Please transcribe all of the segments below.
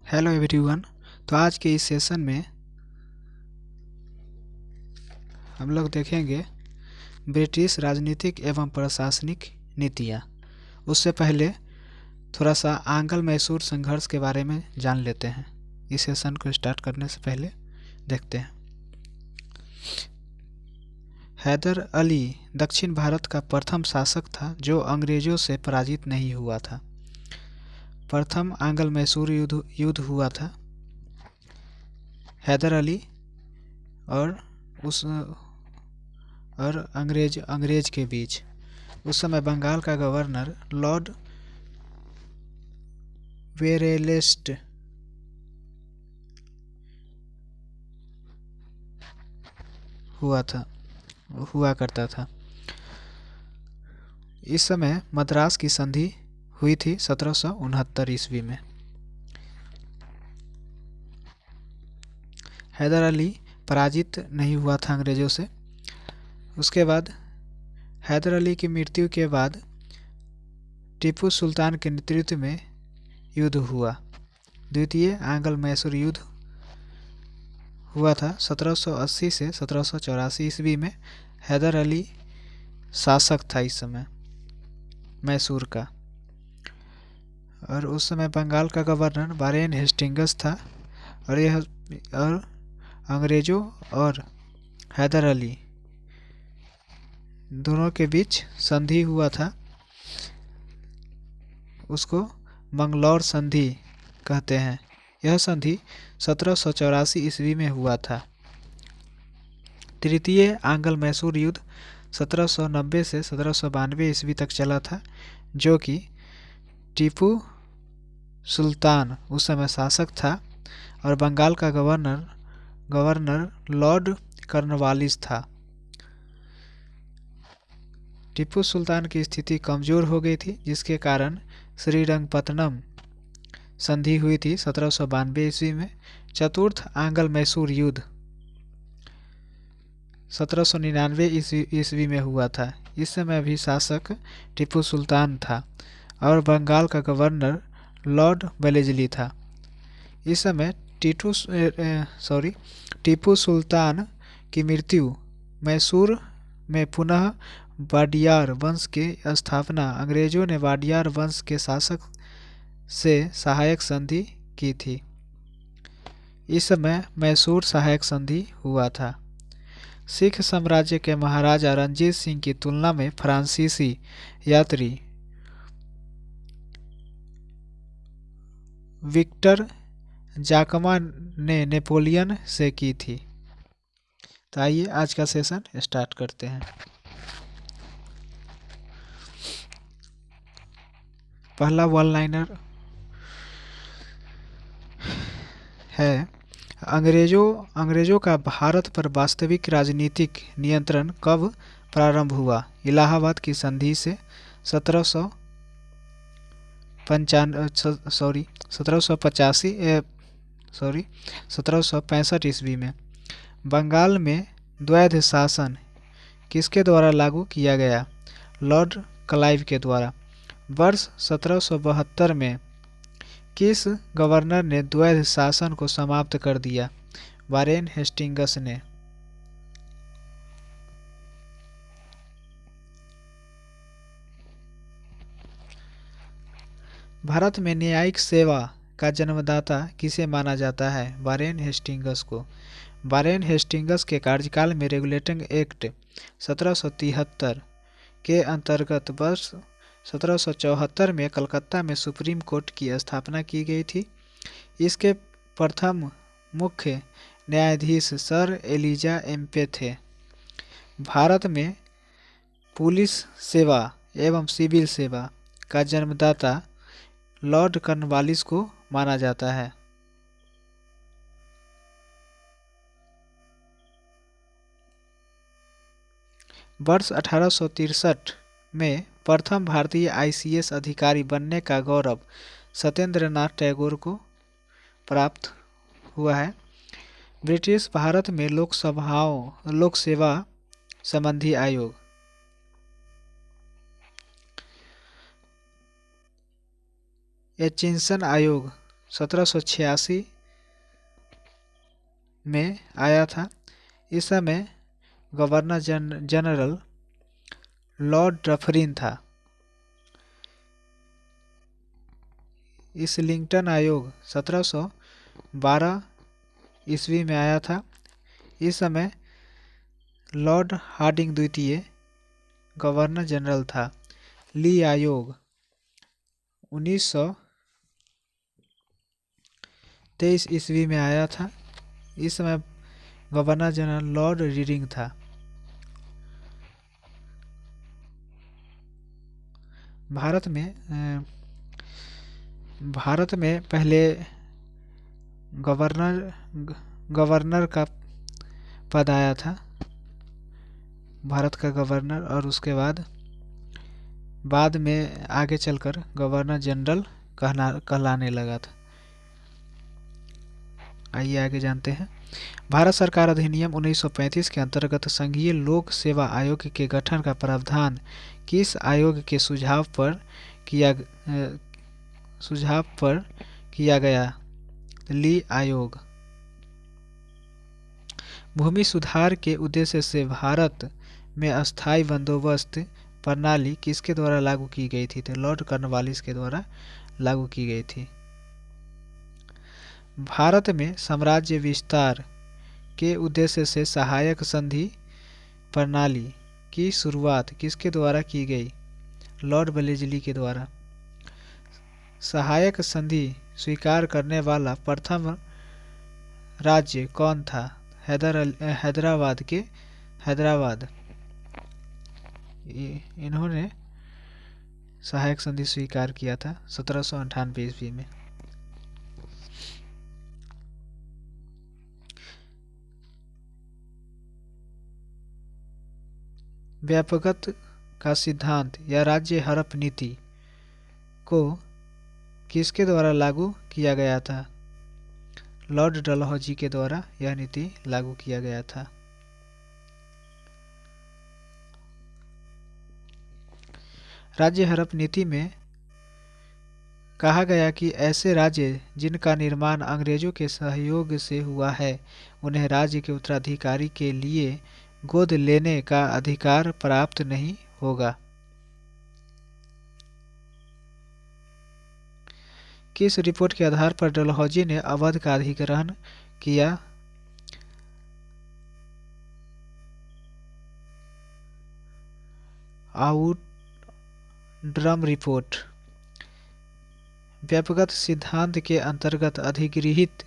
Hello everyone. तो आज के इस सेशन में हम लोग देखेंगे ब्रिटिश राजनीतिक एवं प्रशासनिक नीतियाँ। उससे पहले थोड़ा सा आंग्ल मैसूर संघर्ष के बारे में जान लेते हैं। इस सेशन को स्टार्ट करने से पहले देखते हैं। हैदर अली दक्षिण भारत का प्रथम शासक था जो अंग्रेजों से पराजित नहीं हुआ था। प्रथम आंग्ल मैसूर युद्ध हुआ था हैदर अली और अंग्रेज के बीच। उस समय बंगाल का गवर्नर लॉर्ड वेरेलेस्ट हुआ करता था। इस समय मद्रास की संधि हुई थी 1769 ईस्वी में। हैदर अली पराजित नहीं हुआ था अंग्रेजों से। उसके बाद हैदर अली की मृत्यु के बाद टीपू सुल्तान के नेतृत्व में युद्ध हुआ। द्वितीय आंग्ल मैसूर युद्ध हुआ था 1780 से 1784 ईस्वी में। हैदर अली शासक था इस समय मैसूर का, और उस समय बंगाल का गवर्नर वारेन हेस्टिंग्स था। और अंग्रेजों और हैदर अली दोनों के बीच संधि हुआ था। उसको मंगलौर संधि कहते हैं। यह संधि 1784 ईस्वी में हुआ था। तृतीय आंग्ल मैसूर युद्ध 1790 से 1792 ईस्वी तक चला था, जो कि टीपू सुल्तान उस समय शासक था और बंगाल का गवर्नर लॉर्ड कॉर्नवालिस था। टीपू सुल्तान की स्थिति कमजोर हो गई थी, जिसके कारण श्रीरंगपत्तनम संधि हुई थी 1792 ईस्वी में। चतुर्थ आंग्ल मैसूर युद्ध 1799 ईस्वी में हुआ था। इस समय भी शासक टीपू सुल्तान था और बंगाल का गवर्नर लॉर्ड वेलेस्ली था। इस समय टीपू सुल्तान की मृत्यु मैसूर में पुनः वाडियार वंश की स्थापना। अंग्रेजों ने वाडियार वंश के शासक से सहायक संधि की थी। इस समय मैसूर सहायक संधि हुआ था। सिख साम्राज्य के महाराजा रणजीत सिंह की तुलना में फ्रांसीसी यात्री विक्टर जाकमा ने नेपोलियन से की थी। तो आइए आज का सेशन स्टार्ट करते हैं। पहला वन लाइनर है, अंग्रेजों का भारत पर वास्तविक राजनीतिक नियंत्रण कब प्रारंभ हुआ? इलाहाबाद की संधि से 1765 ईस्वी में। बंगाल में द्वैध शासन किसके द्वारा लागू किया गया? लॉर्ड क्लाइव के द्वारा। वर्ष 1772 में किस गवर्नर ने द्वैध शासन को समाप्त कर दिया? वारेन हेस्टिंग्स ने। भारत में न्यायिक सेवा का जन्मदाता किसे माना जाता है? वारेन हेस्टिंग्स को। वारेन हेस्टिंग्स के कार्यकाल में रेगुलेटिंग एक्ट 1773 के अंतर्गत वर्ष 1774 में कलकत्ता में सुप्रीम कोर्ट की स्थापना की गई थी। इसके प्रथम मुख्य न्यायाधीश सर एलिजा एम्पे थे। भारत में पुलिस सेवा एवं सिविल सेवा का जन्मदाता लॉर्ड कॉर्नवालिस को माना जाता है। वर्ष 1863 में प्रथम भारतीय आईसीएस अधिकारी बनने का गौरव सत्येंद्र नाथ टैगोर को प्राप्त हुआ है। ब्रिटिश भारत में लोक सेवा संबंधी आयोग एचिंसन आयोग 1786 में आया था। इस समय गवर्नर जनरल लॉर्ड डफरिन था। इस्लिंगटन आयोग 1712 ईस्वी में आया था। इस समय लॉर्ड हार्डिंग द्वितीय गवर्नर जनरल था। ली आयोग 1923 ईस्वी में आया था। इस समय गवर्नर जनरल लॉर्ड रीडिंग था। भारत में पहले गवर्नर का पद आया था, भारत का गवर्नर, और उसके बाद में आगे चलकर गवर्नर जनरल कहलाने लगा था। आइए आगे जानते हैं। भारत सरकार अधिनियम 1935 के अंतर्गत संघीय लोक सेवा आयोग के गठन का प्रावधान किस आयोग के सुझाव पर किया गया? ली आयोग। भूमि सुधार के उद्देश्य से भारत में अस्थायी बंदोबस्त प्रणाली किसके द्वारा लागू की गई थी? तो लॉर्ड कॉर्नवालिस के द्वारा लागू की गई थी। भारत में साम्राज्य विस्तार के उद्देश्य से सहायक संधि प्रणाली की शुरुआत किसके द्वारा की गई? लॉर्ड वेलेस्ली के द्वारा। सहायक संधि स्वीकार करने वाला प्रथम राज्य कौन था? हैदराबाद। इन्होंने सहायक संधि स्वीकार किया था 1798 ईस्वी में। व्यापकता का सिद्धांत या राज्य हड़प नीति को किसके द्वारा लागू किया गया था? लॉर्ड डलहौजी के द्वारा यह नीति लागू किया गया था। राज्य हड़प नीति में कहा गया कि ऐसे राज्य जिनका निर्माण अंग्रेजों के सहयोग से हुआ है, उन्हें राज्य के उत्तराधिकारी के लिए गोद लेने का अधिकार प्राप्त नहीं होगा। किस रिपोर्ट के आधार पर डलहौजी ने अवध का अधिग्रहण किया? Outram report. व्यापकता सिद्धांत के अंतर्गत अधिग्रहित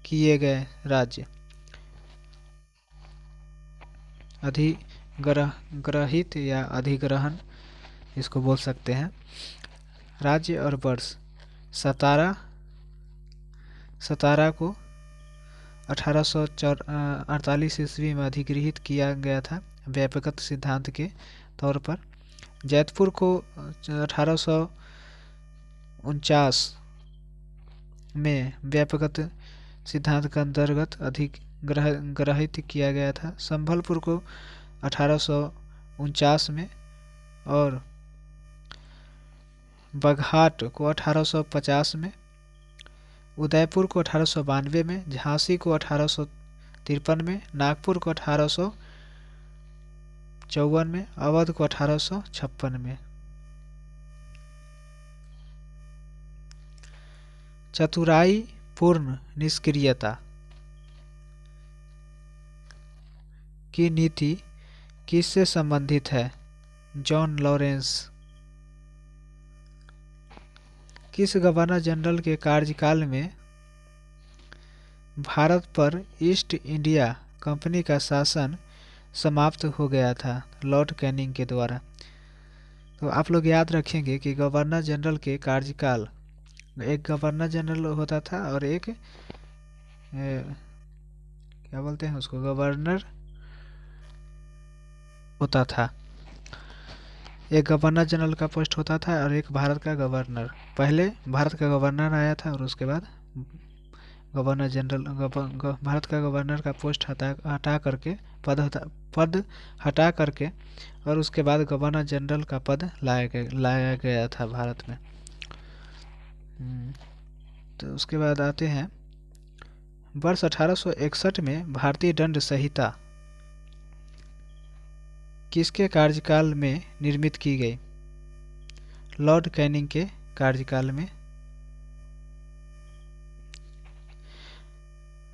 किए गए राज्य। अधिग्रहित या अधिग्रहण इसको बोल सकते हैं। राज्य और वर्ष। सतारा को 1848 ईस्वी में अधिग्रहित किया गया था व्यापकता सिद्धांत के तौर पर। जैतपुर को 1849 में व्यापकता सिद्धांत के अंतर्गत अधिग्रहित किया गया था। संभलपुर को 1849 में और बघाट को 1850 में, उदयपुर को 1892 में, झांसी को 1853 में, नागपुर को 1854 में, अवध को 1856 में। चतुराई पूर्ण निष्क्रियता की नीति किससे संबंधित है? John Lawrence. किस गवर्नर जनरल के कार्यकाल में भारत पर ईस्ट इंडिया कंपनी का शासन समाप्त हो गया था? लॉर्ड कैनिंग के द्वारा। तो आप लोग याद रखेंगे कि गवर्नर जनरल के कार्यकाल, एक गवर्नर जनरल होता था और एक क्या बोलते हैं उसको, गवर्नर होता था। एक गवर्नर जनरल का पोस्ट होता था और एक भारत का गवर्नर। पहले भारत का गवर्नर आया था और उसके बाद गवर्नर जनरल भारत का गवर्नर का पोस्ट हटा करके पद हटा करके और उसके बाद गवर्नर जनरल का पद लाया गया था भारत में। तो उसके बाद आते हैं वर्ष 1861 में भारतीय दंड संहिता किसके कार्यकाल में निर्मित की गई? लॉर्ड कैनिंग के कार्यकाल में।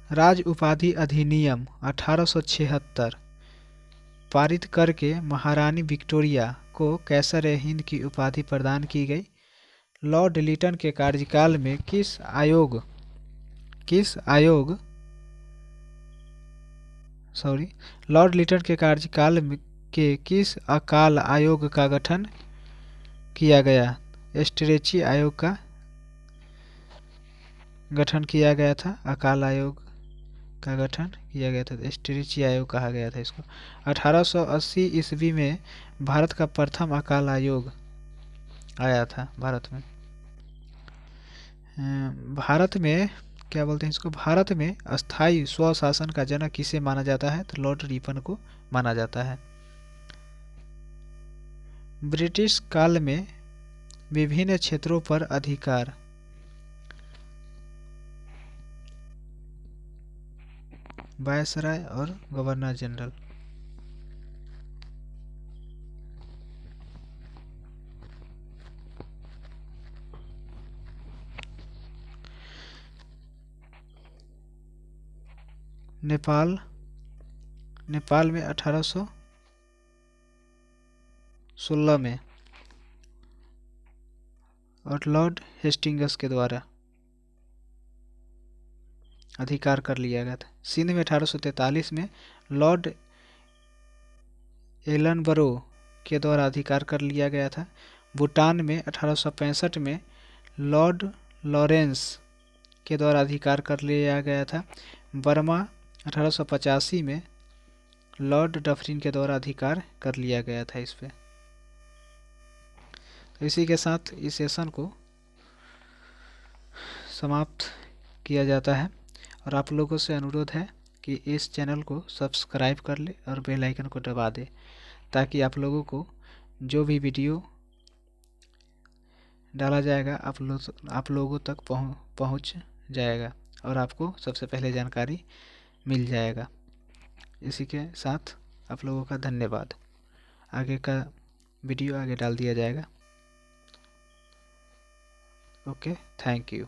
राज उपाधि अधिनियम 1876 पारित करके महारानी विक्टोरिया को कैसर ए हिंद की उपाधि प्रदान की गई? लॉर्ड लिटन के कार्यकाल में लॉर्ड लिटन के कार्यकाल के किस अकाल आयोग का गठन किया गया? स्ट्रेची आयोग का गठन किया गया था। अकाल आयोग का गठन किया गया था, स्ट्रेची आयोग कहा गया था इसको। 1880 ईस्वी में भारत का प्रथम अकाल आयोग आया था भारत में। भारत में क्या बोलते हैं इसको, भारत में अस्थाई स्वशासन का जनक किसे माना जाता है? तो लॉर्ड रिपन को माना जाता है। ब्रिटिश काल में विभिन्न क्षेत्रों पर अधिकार। वायसराय और गवर्नर जनरल। नेपाल में 1816 में और लॉर्ड हेस्टिंग्स के द्वारा अधिकार कर लिया गया था। सिंध में 1843 में लॉर्ड एलनबरो के द्वारा अधिकार कर लिया गया था। भूटान में 1865 में लॉर्ड लॉरेंस के द्वारा अधिकार कर लिया गया था। बर्मा 1885 में लॉर्ड डफरिन के द्वारा अधिकार कर लिया गया था इस पे। तो इसी के साथ इस सेशन को समाप्त किया जाता है और आप लोगों से अनुरोध है कि इस चैनल को सब्सक्राइब कर ले और बेल आइकन को दबा दे, ताकि आप लोगों को जो भी वीडियो डाला जाएगा आप लोगों तक पहुंच जाएगा और आपको सबसे पहले जानकारी मिल जाएगा। इसी के साथ आप लोगों का धन्यवाद। आगे का वीडियो आगे डाल दिया जाएगा। Okay, thank you.